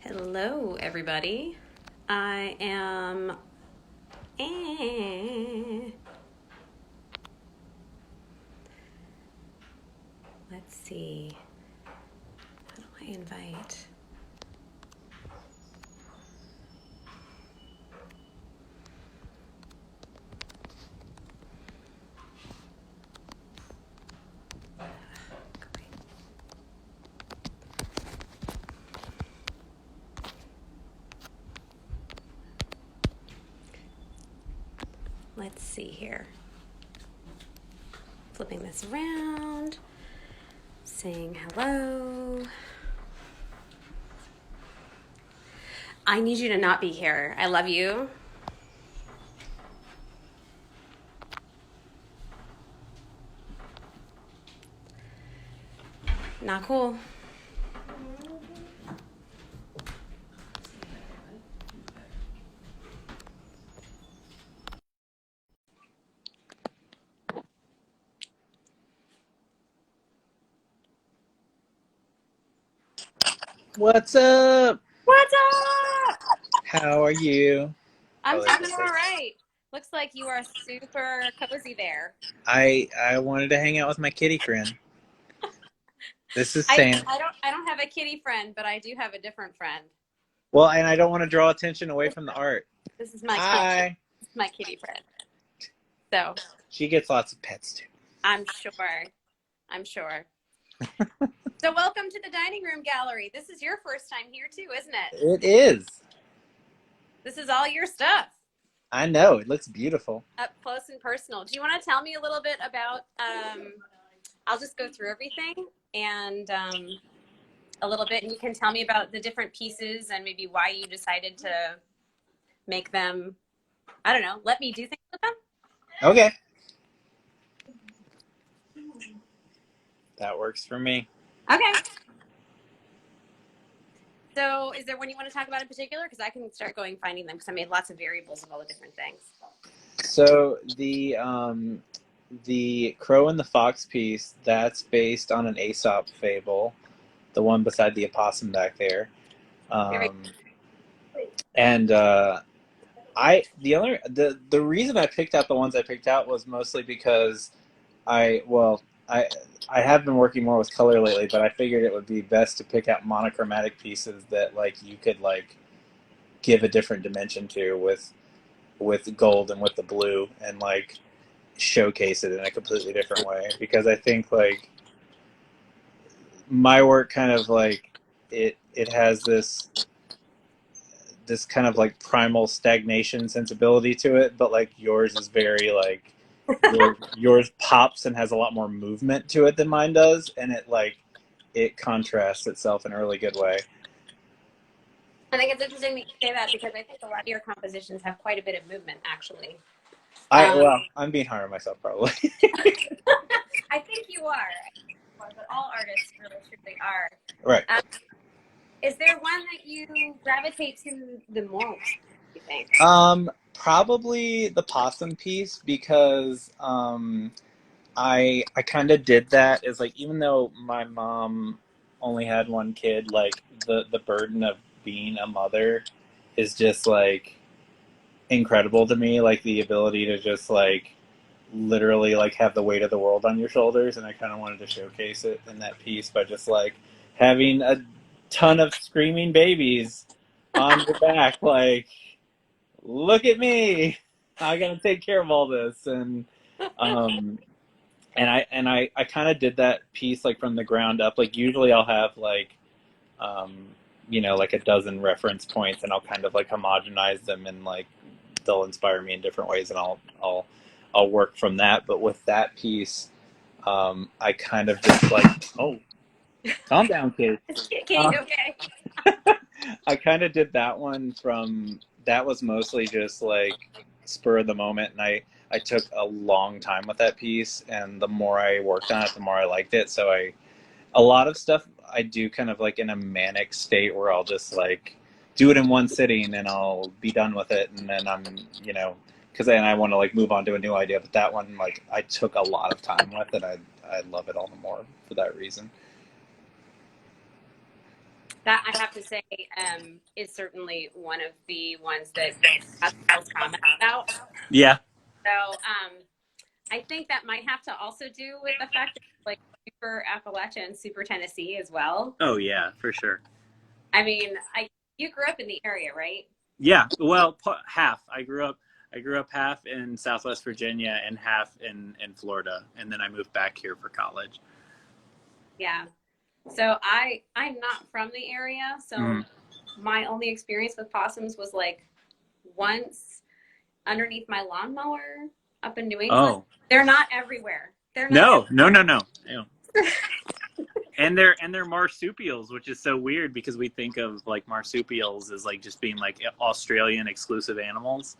Hello, everybody. I am. Let's see. How do I invite? Let's see here. Flipping this around, saying hello. I need you to not be here. I love you. Not cool. What's up? What's up? How are you? I'm Oh, doing all right. Looks like you are super cozy there. I wanted to hang out with my kitty friend. This is I, Sam. I don't have a kitty friend, but I do have a different friend. Well, and I don't want to draw attention away from the art. This is my kitty. Hi. This is my kitty friend. So She gets lots of pets too. I'm sure. I'm sure. So welcome to the dining room gallery. This is your first time here too, isn't it? It is. This is all your stuff. I know. It looks beautiful. Up close and personal. Do you want to tell me a little bit about, I'll just go through everything and a little bit, and you can tell me about the different pieces and maybe why you decided to make them, I don't know, let me do things with them? Okay. That works for me. Okay. So is there one you want to talk about in particular? Because I can start going finding them because I made lots of variables of all the different things. So the Crow and the Fox piece, that's based on an Aesop fable, the one beside the opossum back there. And the reason I picked out the ones I picked out was mostly because I have been working more with color lately, but I figured it would be best to pick out monochromatic pieces that like you could like give a different dimension to with gold and with the blue and like showcase it in a completely different way, because I think like my work kind of like it has this kind of like primal stagnation sensibility to it, but like yours is very like yours pops and has a lot more movement to it than mine does, and it contrasts itself in a really good way. I think it's interesting that you say that because I think a lot of your compositions have quite a bit of movement, actually. I'm being hard on myself probably. I think you are, but all artists really truly are. Right. Is there one that you gravitate to the most, you think? Probably the possum piece, because I kind of did that as like, even though my mom only had one kid, like the burden of being a mother is just like incredible to me, like the ability to just like literally like have the weight of the world on your shoulders, and I kind of wanted to showcase it in that piece by just like having a ton of screaming babies on your back, like, look at me, I gotta take care of all this. Um I kind of did that piece like from the ground up. Like usually I'll have like um like a dozen reference points, and I'll kind of like homogenize them, and like they'll inspire me in different ways, and I'll work from that. But with that piece, I kind of just like, oh, calm down, kid. Kitty, okay. I kind of did that one from, that was mostly just like spur of the moment, and I took a long time with that piece, and the more I worked on it, the more I liked it. So a lot of stuff I do kind of like in a manic state where I'll just like do it in one sitting and I'll be done with it, and then I'm, because then I want to like move on to a new idea. But that one, like, I took a lot of time with it. I love it all the more for that reason. That I have to say is certainly one of the ones that has the most comments about. Yeah. So I think that might have to also do with the fact that it's like super Appalachia and super Tennessee as well. Oh yeah, for sure. I mean, you grew up in the area, right? Yeah. Well, half. I grew up half in Southwest Virginia and half in Florida, and then I moved back here for college. Yeah. So I'm not from the area, so my only experience with possums was like once underneath my lawnmower up in New England. Oh. They're not everywhere. They're not. No. Ew. And they're marsupials, which is so weird because we think of like marsupials as like just being like Australian exclusive animals.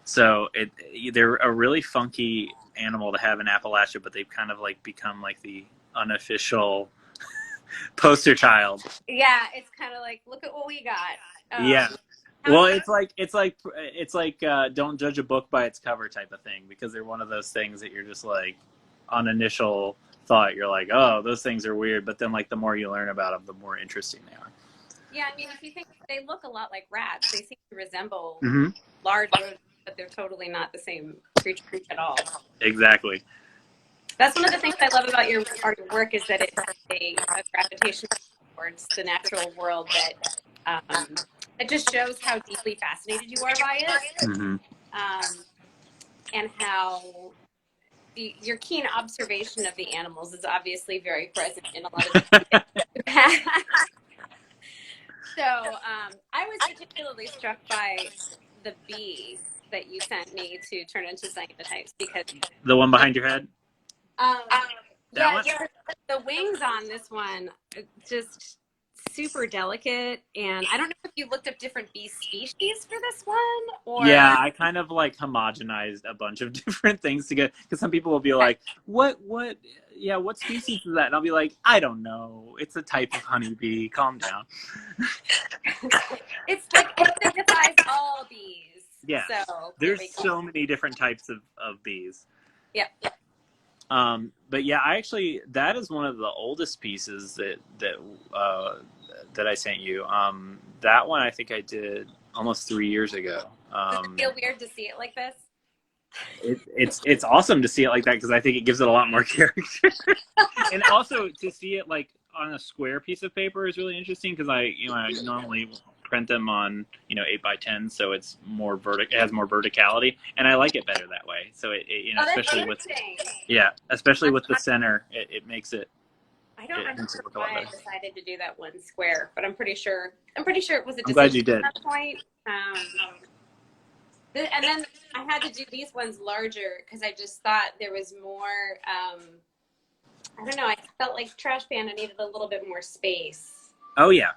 So they're a really funky animal to have in Appalachia, but they've kind of like become like the unofficial poster child. Yeah, it's kind of like, look at what we got. Yeah. Well, it's like don't judge a book by its cover type of thing, because they're one of those things that you're just like, on initial thought, you're like, oh, those things are weird, but then like the more you learn about them, the more interesting they are. Yeah, I mean, if you think, they look a lot like rats. They seem to resemble Mm-hmm. large rodents, but they're totally not the same creature at all. Exactly. That's one of the things I love about your work, is that it's a gravitation towards the natural world that it just shows how deeply fascinated you are by it, Mm-hmm. and how your keen observation of the animals is obviously very present in a lot of the So I was particularly struck by the bee that you sent me to turn into cyanotypes, because The one behind your head? yeah, the wings on this one just super delicate, and I don't know if you looked up different bee species for this one, or Yeah, I kind of like homogenized a bunch of different things together, because some people will be like, what species is that? And I'll be like, I don't know. It's a type of honeybee. Calm down. it's like, it signifies all bees. Yeah. So There's so many different types of bees. Yeah. But yeah, that is one of the oldest pieces that I sent you. That one I think I did almost 3 years ago. Does it feel weird to see it like this? It's awesome to see it like that, because I think it gives it a lot more character. And also to see it like on a square piece of paper is really interesting, because I normally print them on 8x10, so it's more it has more verticality, and I like it better that way. So especially with the center, it makes it. I don't remember why I decided to do that one square, but I'm pretty sure it was a decision. I'm glad you did. At that point. And then I had to do these ones larger, because I just thought there was more, I don't know, I felt like Trash Panda needed a little bit more space. Oh, yeah.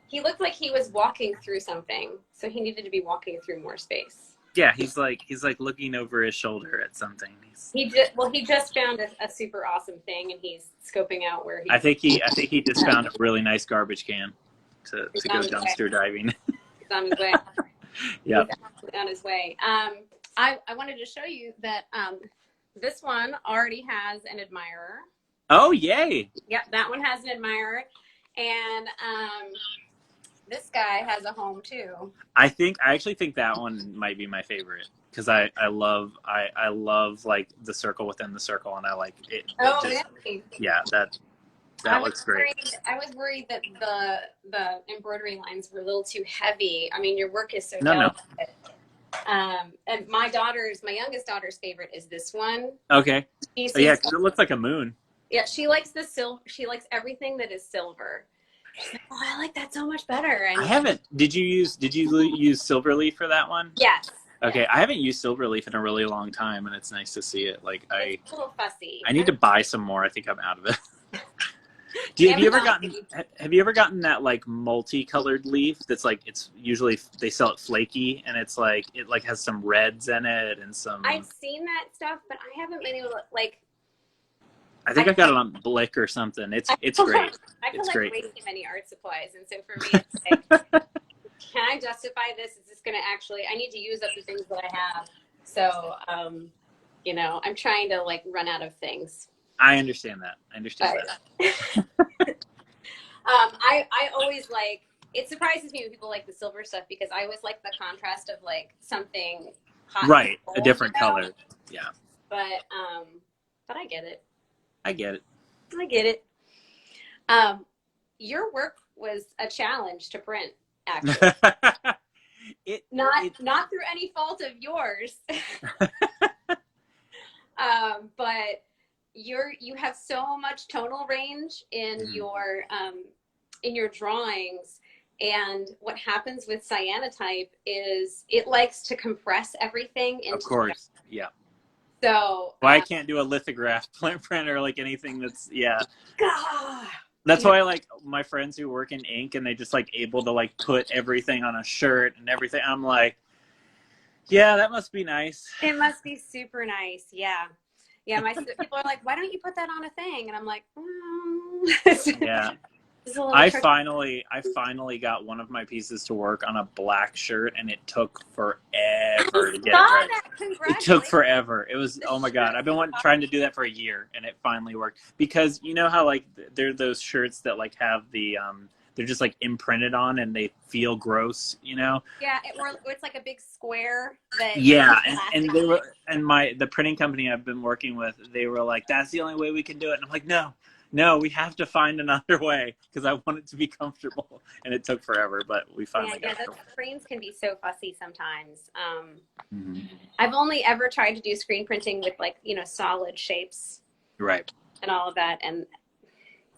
He looked like he was walking through something, so he needed to be walking through more space. Yeah, he's like looking over his shoulder at something. He just found a super awesome thing, and he's scoping out where I think he just found a really nice garbage can to go dumpster diving. He's on his way. Yeah. On his way. I wanted to show you that this one already has an admirer. Oh, yay! Yep, that one has an admirer, and this guy has a home too. I actually think that one might be my favorite, because I love like the circle within the circle, and I like it. Really? Yeah, that looks great. I was worried that the embroidery lines were a little too heavy. I mean, your work is so delicate. And my youngest daughter's favorite is this one. Okay. Yeah, because it looks like a moon. Yeah, she likes the silver. She likes everything that is silver. She's like, oh, I like that so much better. And I haven't. Did you use Silverleaf for that one? Yes. Okay, yes. I haven't used Silverleaf in a really long time, and it's nice to see it. Like it's a little fussy. I need to buy some more. I think I'm out of it. Have you ever gotten that like multicolored leaf that's like, it's usually they sell it flaky, and it's like it like has some reds in it and some. I've seen that stuff, but I haven't been able to like. I think I got it on Blick or something. It's great. I collect way too many art supplies, and so for me, it's like, can I justify this? Is this going to actually? I need to use up the things that I have. So, I'm trying to like run out of things. I understand that. I I always like, it surprises me when people like the silver stuff because I always like the contrast of like something hot. Right. Cold, A different you know? color. Yeah. But I get it. I get it. I get it. Your work was a challenge to print, actually. Not through any fault of yours. But you have so much tonal range in your drawings, and what happens with cyanotype is it likes to compress everything into. Of course, yeah. So I can't do a lithograph print or like anything that's God. That's why like my friends who work in ink and they just like able to like put everything on a shirt and everything. I'm like, yeah, that must be nice. It must be super nice. Yeah. Yeah. People are like, why don't you put that on a thing? And I'm like, yeah. I finally got one of my pieces to work on a black shirt, and it took forever to get it right. It took forever. It was, oh my God. I've been trying to do that for a year, and it finally worked. Because you know how like there are those shirts that like have the they're just like imprinted on and they feel gross, you know? Yeah, it's like a big square that. Yeah, and they were, and the printing company I've been working with, they were like, that's the only way we can do it. And I'm like, no, we have to find another way because I want it to be comfortable. And it took forever, but we finally got it. Yeah, those screens can be so fussy sometimes. I've only ever tried to do screen printing with like, solid shapes. Right. And all of that. And,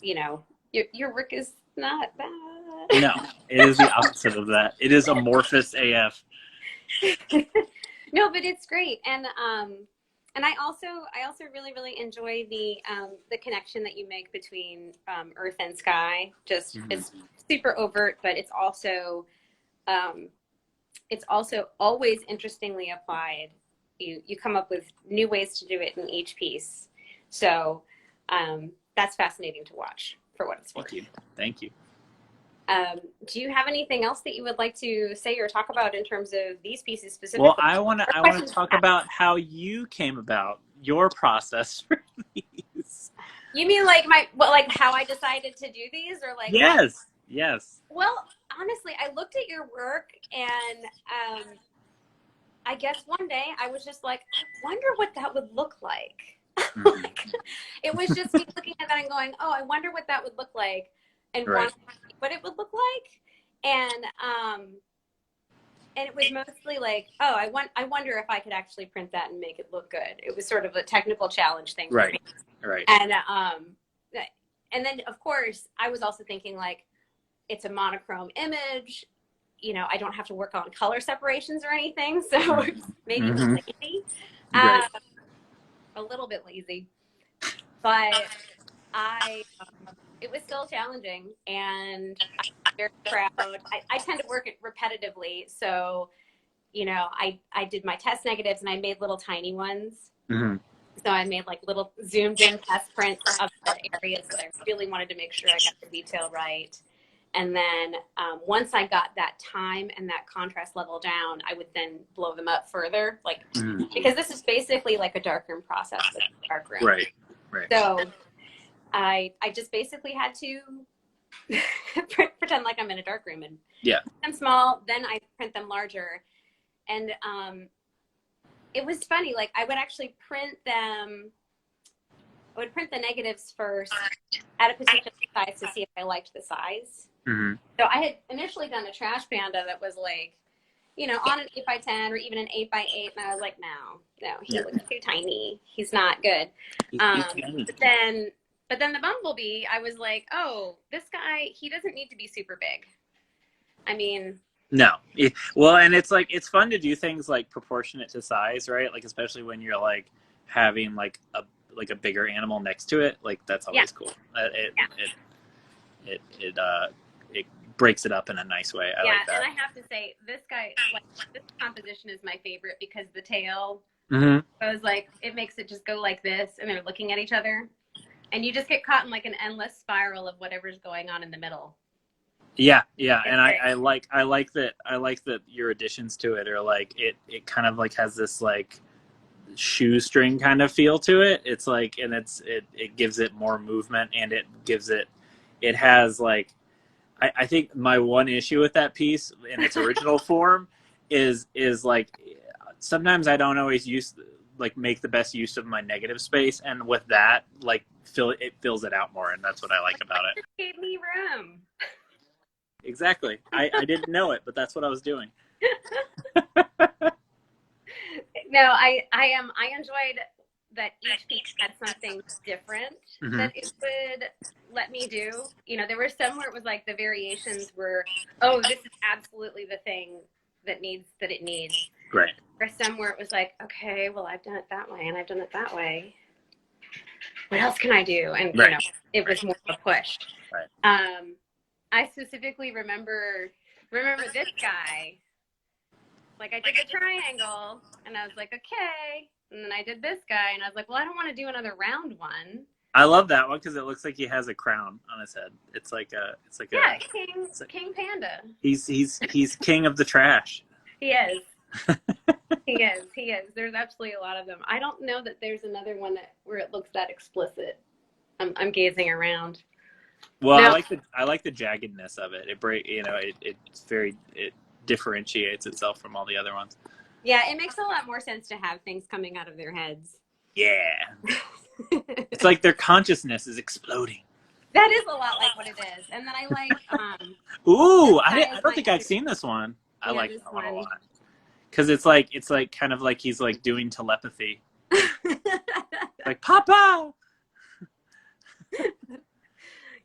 your work is not bad. No, it is the opposite of that. It is amorphous AF. No, but it's great. And I also really, really enjoy the connection that you make between earth and sky. Just it's super overt, but it's also always interestingly applied. You come up with new ways to do it in each piece. So that's fascinating to watch for what it's worth. Thank you. Do you have anything else that you would like to say or talk about in terms of these pieces specifically? Well, I want to talk about how you came about your process for these. You mean like how I decided to do these, or like? Yes. Well, honestly, I looked at your work, and I guess one day I was just like, I wonder what that would look like. It was just me looking at that and going, oh, I wonder what that would look like, and wondering what it would look like, and it was mostly like, oh, I wonder if I could actually print that and make it look good. It was sort of a technical challenge thing for me. Right. And then of course I was also thinking like, it's a monochrome image, I don't have to work on color separations or anything, so maybe lazy, a little bit lazy, but it was still challenging, and I'm very proud. I tend to work it repetitively, so I did my test negatives and I made little tiny ones. So I made like little zoomed in test prints of the areas that I really wanted to make sure I got the detail right. And then once I got that time and that contrast level down, I would then blow them up further, because this is basically like a darkroom process with darkroom. Right. So I just basically had to pretend like I'm in a darkroom and print them small. Then I print them larger, and it was funny. Like I would actually print them. I would print the negatives first at a particular size to see if I liked the size. So I had initially done a trash panda that was like, on an 8x10 or even an 8x8, and I was like, no, he looks too tiny. He's not good. But then the bumblebee, I was like, oh, this guy, he doesn't need to be super big. I mean, no. Well, and it's like, it's fun to do things like proportionate to size, right? Like, especially when you're like having like a bigger animal next to it. Like that's always cool. It breaks it up in a nice way. I like that. And I have to say, this guy, like this composition is my favorite because the tail goes like, it makes it just go like this, and they're looking at each other. And you just get caught in like an endless spiral of whatever's going on in the middle. Yeah, and I like that your additions to it are like it kind of like has this like shoestring kind of feel to it. It's like, and it gives it more movement, and it has like I think my one issue with that piece in its original form is like sometimes I don't always make the best use of my negative space, and with that, like it fills it out more, and that's what I like about it. Gave me room. Exactly. I didn't know it, but that's what I was doing. No, I enjoyed that each piece had something different that it would let me do. You know, there were some where it was like the variations were, oh, this is absolutely the thing that it needs. Right. There were some where it was like, okay, well, I've done it that way and I've done it that way. What else can I do? And you know, it was more of a push. Right. I specifically remember this guy. Like I did the triangle and I was like, okay. And then I did this guy and I was like, well, I don't want to do another round one. I love that one because it looks like he has a crown on his head. It's like King Panda. He's king of the trash. He is. He is. There's absolutely a lot of them. I don't know that there's another one where it looks that explicit. I'm gazing around. Well, no. I like the jaggedness of it. It differentiates itself from all the other ones. Yeah, it makes a lot more sense to have things coming out of their heads. Yeah. It's like their consciousness is exploding. That is a lot like what it is. And then I like Ooh, I don't think I've seen this one. I like that one a lot. Because it's like kind of like he's like doing telepathy. Like Papa.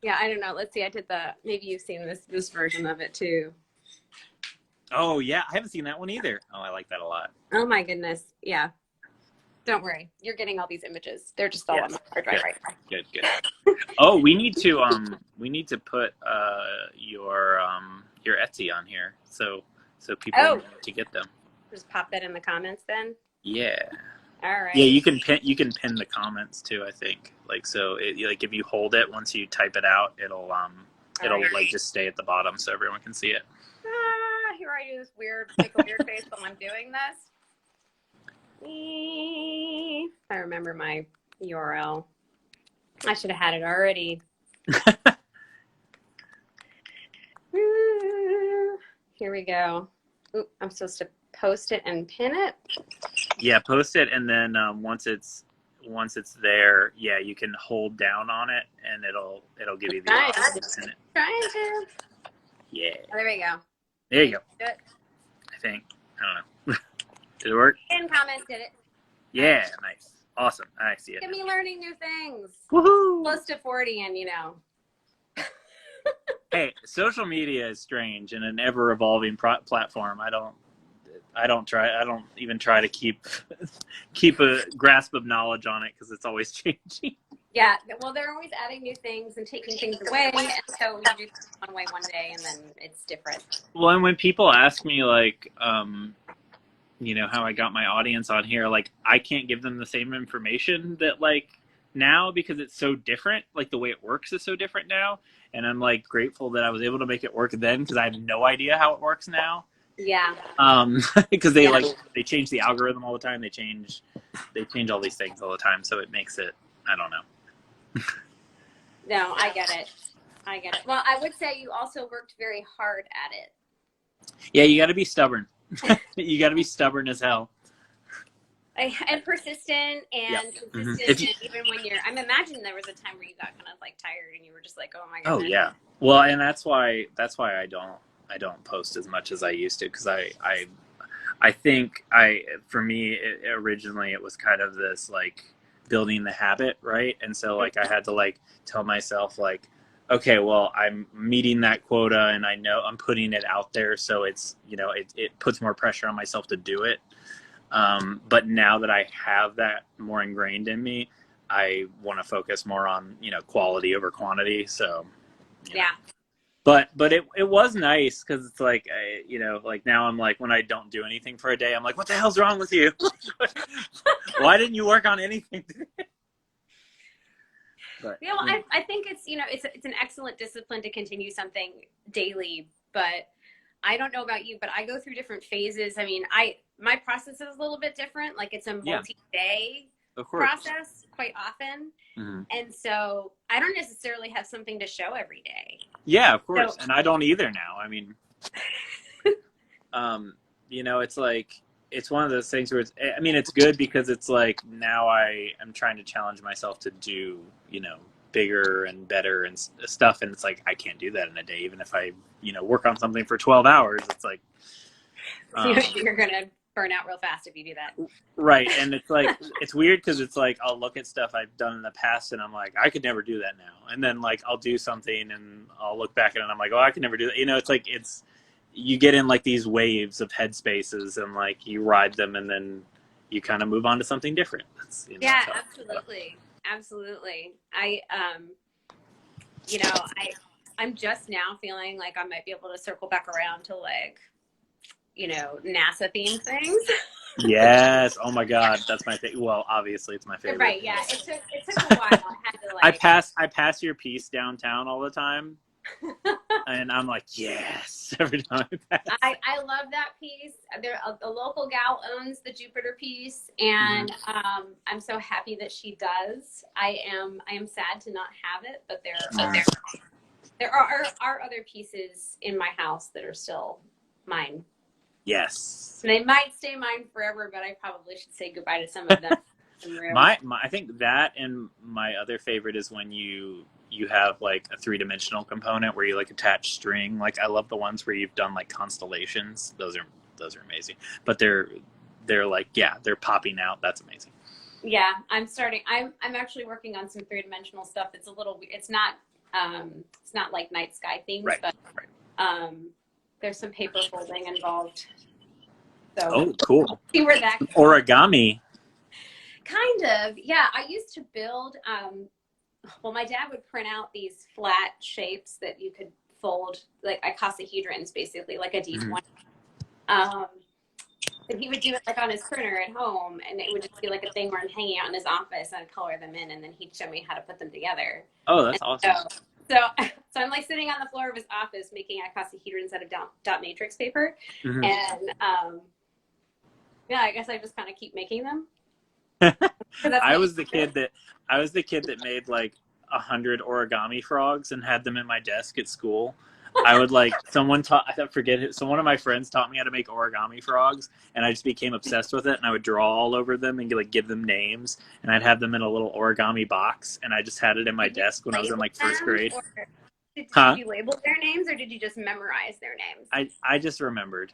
Yeah, I don't know. Let's see. I did maybe you've seen this version of it too. Oh yeah, I haven't seen that one either. Oh, I like that a lot. Oh my goodness. Yeah. Don't worry. You're getting all these images. They're just all on the hard drive right now. Good. Oh, we need to put your Etsy on here so people know to get them. Just pop that in the comments then. Yeah. All right. Yeah, you can pin the comments too, I think. Like so like if you hold it once you type it out, it'll like just stay at the bottom so everyone can see it. Here I do this make a weird face while I'm doing this. I remember my URL. I should have had it already. Here we go. Ooh, I'm supposed to post it and pin it. Yeah, post it, and then once it's there, yeah, you can hold down on it, and it'll give you the option to pin it. Trying to. Yeah. Oh, there we go. There you go. Good. I think. I don't know. Did it work? And comments did it. Yeah, nice. Awesome. I see it. Get me learning new things. Woohoo! Close to 40 and, you know. Hey, social media is strange and an ever-evolving platform. I don't even try to keep a grasp of knowledge on it because it's always changing. Yeah, well, they're always adding new things and taking things away, and so you do things one way one day, and then it's different. Well, and when people ask me, like, you know, how I got my audience on here, like, I can't give them the same information that, like, now because it's so different. Like, the way it works is so different now, and I'm, like, grateful that I was able to make it work then because I have no idea how it works now. Yeah. Because they change the algorithm all the time. They change all these things all the time, so it makes it, I don't know. No, I get it. Well, I would say you also worked very hard at it. Yeah, you got to be stubborn. You got to be stubborn as hell. And persistent and consistent. And even when I'm imagining there was a time where you got kind of like tired and you were just like, oh my goodness. Oh yeah. Well, and that's why I don't post as much as I used to because I think for me originally it was kind of this like building the habit, right? And so like I had to like tell myself like, okay, well, I'm meeting that quota and I know I'm putting it out there, so it's, you know, it puts more pressure on myself to do it. But now that I have that more ingrained in me, I want to focus more on, you know, quality over quantity. So yeah. But it was nice because it's like, you know, like now I'm like, when I don't do anything for a day, I'm like, what the hell's wrong with you? Why didn't you work on anything today? But, yeah, well, I think it's, you know, it's an excellent discipline to continue something daily, but I don't know about you, but I go through different phases. I mean, my process is a little bit different. Like it's a multi-day Of course. process quite often. Mm-hmm. And so I don't necessarily have something to show every day. Yeah, of course. So, And I don't either now. I mean, you know, it's like, it's one of those things where it's good because it's like, now I am trying to challenge myself to do, you know, bigger and better and stuff. And it's like, I can't do that in a day, even if I, you know, work on something for 12 hours. It's like, you're going to burn out real fast if you do that. Right. And it's like, it's weird because it's like, I'll look at stuff I've done in the past and I'm like, I could never do that now. And then like, I'll do something and I'll look back at it and I'm like, oh, I could never do that. You know, it's like, you get in like these waves of headspaces and like you ride them and then you kind of move on to something different. You know, yeah, absolutely. Absolutely. I'm just now feeling like I might be able to circle back around to like, you know, NASA themed things. Yes. Oh my God. That's my thing. Well, obviously it's my favorite. Right. Yeah. It took a while. I had to like, I pass your piece downtown all the time. And I'm like, yes, every time I love that piece. A local gal owns the Jupiter piece, and I'm so happy that she does. I am sad to not have it, but there are other pieces in my house that are still mine. Yes. And they might stay mine forever, but I probably should say goodbye to some of them. I think that, and my other favorite is when you have like a 3-dimensional component where you like attach string. Like I love the ones where you've done like constellations. Those are amazing. But they're like, yeah, they're popping out. That's amazing. Yeah, I'm actually working on some 3-dimensional stuff. It's not like night sky themes, right, but right. There's some paper folding involved. So oh, cool. See where that origami. Kind of, yeah. I used to build. Well, my dad would print out these flat shapes that you could fold, like icosahedrons, basically, like a D20. And he would do it like on his printer at home, and it would just be like a thing where I'm hanging out in his office, and I'd color them in, and then he'd show me how to put them together. Oh, that's awesome. So I'm like sitting on the floor of his office making icosahedrons out of dot matrix paper, and yeah, I guess I just kind of keep making them. I was the kid that made like 100 origami frogs and had them in my desk at school. I would like one of my friends taught me how to make origami frogs, and I just became obsessed with it. And I would draw all over them and like give them names, and I'd have them in a little origami box, and I just had it in my desk when I was in like first grade. Did you label their names, or did you just memorize their names? I just remembered.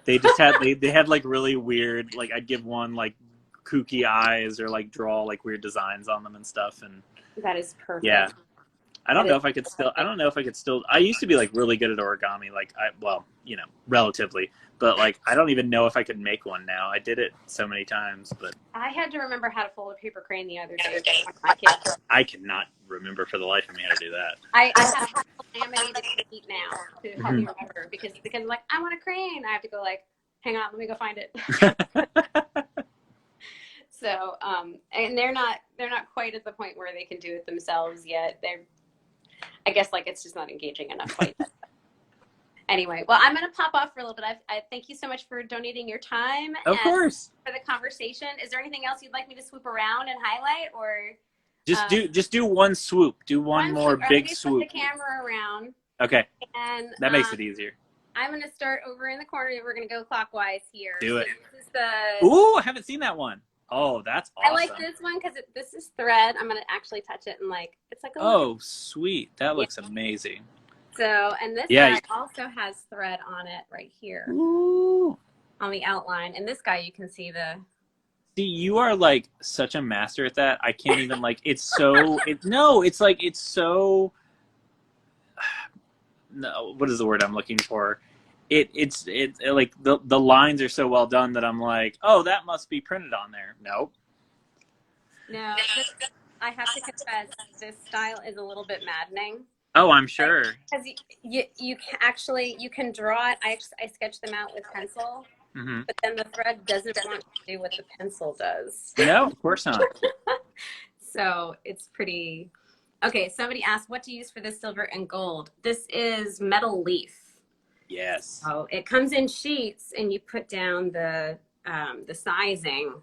They just had they had like really weird, like I'd give one like kooky eyes or like draw like weird designs on them and stuff. And that is perfect. Yeah. I don't know if I could still, I used to be like really good at origami. Like relatively, but like, I don't even know if I could make one now. I did it so many times, but I had to remember how to fold a paper crane the other day. I cannot remember for the life of me how to do that. I have a laminated sheet now to help me remember because like, I want a crane. I have to go like, hang on, let me go find it. So, and they're not quite at the point where they can do it themselves yet. I guess like it's just not engaging enough quite yet. Anyway, well, I'm going to pop off for a little bit. I thank you so much for donating your time. Of course. For the conversation. Is there anything else you'd like me to swoop around and highlight, or just do one swoop. Do one more big swoop. Flip the camera around. Okay. And that makes it easier. I'm going to start over in the corner. We're going to go clockwise here. Do it. This is Ooh, I haven't seen that one. Oh, that's awesome. I like this one because this is thread. I'm going to actually touch it and like, it's like sweet. That looks amazing. So, and this guy also has thread on it right here. Ooh. On the outline. And this guy, you can see See, you are like such a master at that. I can't even like, it's so, no, what is the word I'm looking for? It's like the lines are so well done that I'm like, oh, that must be printed on there. Nope. No, I have to confess, this style is a little bit maddening. Oh, I'm sure. Because you can draw it. I sketch them out with pencil, but then the thread doesn't want to do what the pencil does. No, of course not. So it's pretty. Okay, somebody asked, what to use for this silver and gold? This is metal leaf. Yes. So it comes in sheets, and you put down the sizing,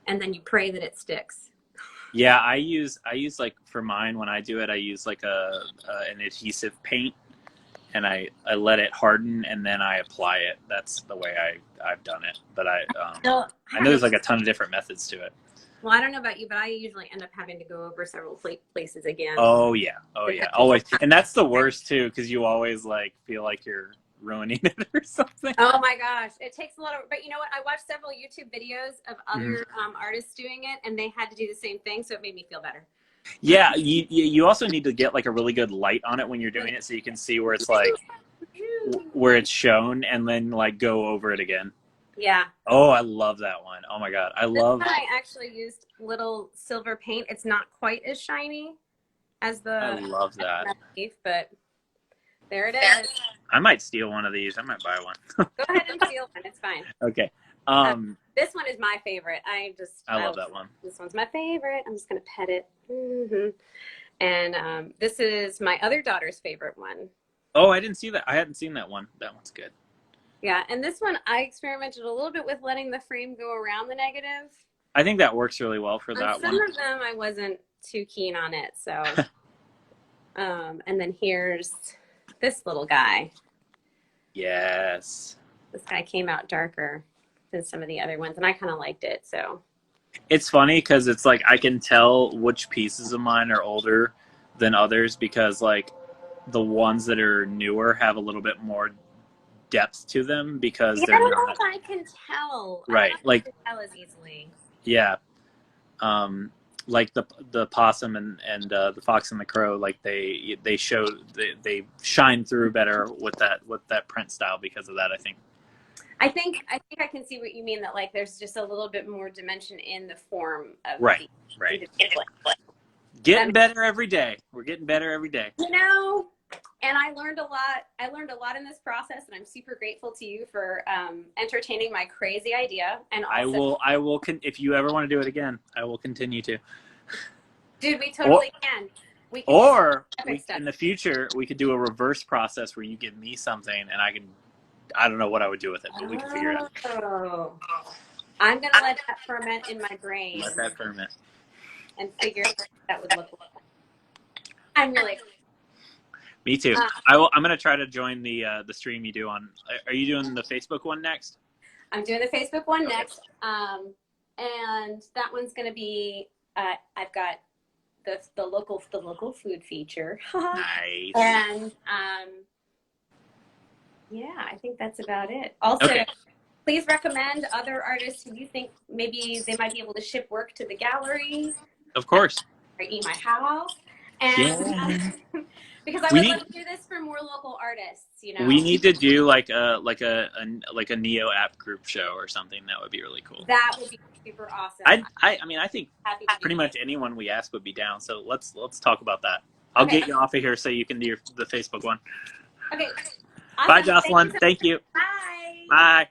and then you pray that it sticks. Yeah, I use like for mine when I do it, I use like an adhesive paint, and I let it harden and then I apply it. That's the way I've done it. But I know there's like a ton of different methods to it. Well, I don't know about you, but I usually end up having to go over several places again. Oh yeah, always. And that's the worst too, because you always like feel like you're ruining it or something. Oh my gosh, it takes a lot of. But you know what? I watched several YouTube videos of other artists doing it, and they had to do the same thing, so it made me feel better. Yeah, you also need to get like a really good light on it when you're doing it, so you can see where it's like where it's shown, and then like go over it again. Yeah. Oh, I love that one. Oh my god, I love. This one I actually used little silver paint. It's not quite as shiny as the. I love that. But there it is. I might steal one of these. I might buy one. Go ahead and steal one. It's fine. Okay. This one is my favorite. I love that one. This one's my favorite. I'm just gonna pet it. And this is my other daughter's favorite one. Oh, I didn't see that. I hadn't seen that one. That one's good. Yeah, and this one I experimented a little bit with letting the frame go around the negative. I think that works really well for that one. Some of them I wasn't too keen on it, so. And then here's this little guy. Yes. This guy came out darker than some of the other ones, and I kind of liked it, so. It's funny because it's like I can tell which pieces of mine are older than others because like the ones that are newer have a little bit more depth to them because they're not. I don't know if I can tell. Right, like tell as easily. Yeah, like the possum and the fox and the crow, like they shine through better with that print style because of that. I think I can see what you mean, that like there's just a little bit more dimension in the form of right. Getting better every day. We're getting better every day. You know. And I learned a lot in this process, and I'm super grateful to you for entertaining my crazy idea. And also, I will. If you ever want to do it again, I will continue to. Dude, we totally can. In the future, we could do a reverse process where you give me something, and I don't know what I would do with it, but we can figure it out. Oh, I'm gonna let that ferment in my brain. Let that ferment. And figure out what that would look like. I'm really excited. Me too. I'm going to try to join the stream you do on. Are you doing the Facebook one next? I'm doing the Facebook one next. And that one's going to be. I've got the local food feature. Nice. And yeah, I think that's about it. Also, please recommend other artists who you think maybe they might be able to ship work to the gallery. Of course. Or eat my house. And because I would love to do this for more local artists, you know. We need to do like a Neo app group show or something. That would be really cool. That would be super awesome. I think pretty much anyone we ask would be down. So let's talk about that. I'll get you off of here so you can do the Facebook one. Okay. Awesome. Bye, Jocelyn. Thank you. Bye. Bye.